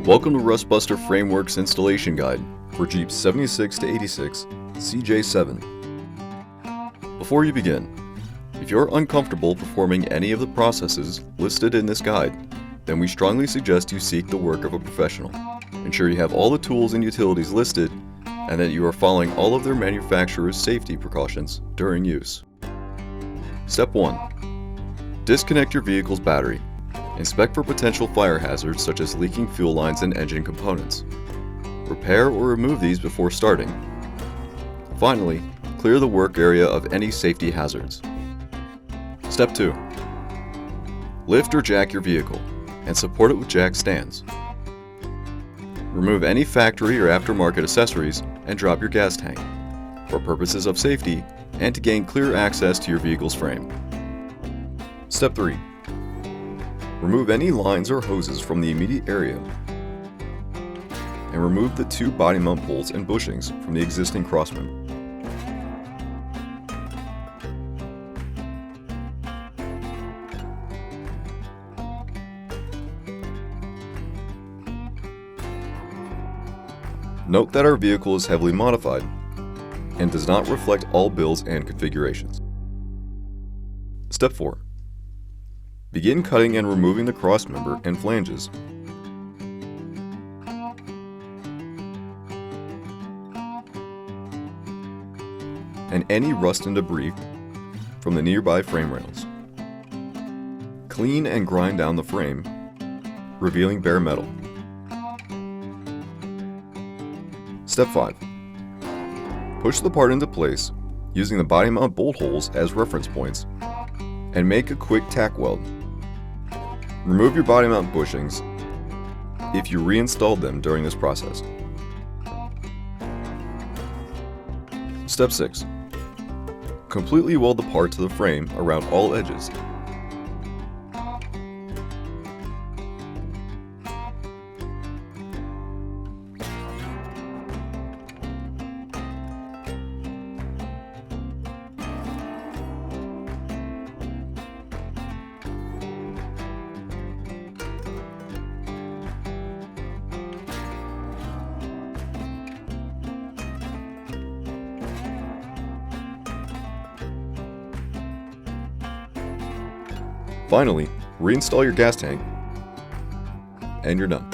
Welcome to Rustbuster Framework's installation guide for Jeeps 76 to 86 CJ7. Before you begin, if you're uncomfortable performing any of the processes listed in this guide, then we strongly suggest you seek the work of a professional. Ensure you have all the tools and utilities listed and that you are following all of their manufacturer's safety precautions during use. Step 1. Disconnect your vehicle's battery. Inspect for potential fire hazards such as leaking fuel lines and engine components. Repair or remove these before starting. Finally, clear the work area of any safety hazards. Step 2. Lift or jack your vehicle and support it with jack stands. Remove any factory or aftermarket accessories and drop your gas tank for purposes of safety and to gain clear access to your vehicle's frame. Step 3. Remove any lines or hoses from the immediate area and remove the 2 body mount bolts and bushings from the existing crossmember. Note that our vehicle is heavily modified and does not reflect all builds and configurations. Step 4. Begin cutting and removing the crossmember and flanges. And any rust and debris from the nearby frame rails. Clean and grind down the frame, revealing bare metal. Step 5. Push the part into place using the body mount bolt holes as reference points and make a quick tack weld. Remove your body mount bushings if you reinstalled them during this process. Step 6. Completely weld the part to the frame around all edges. Finally, reinstall your gas tank, and you're done.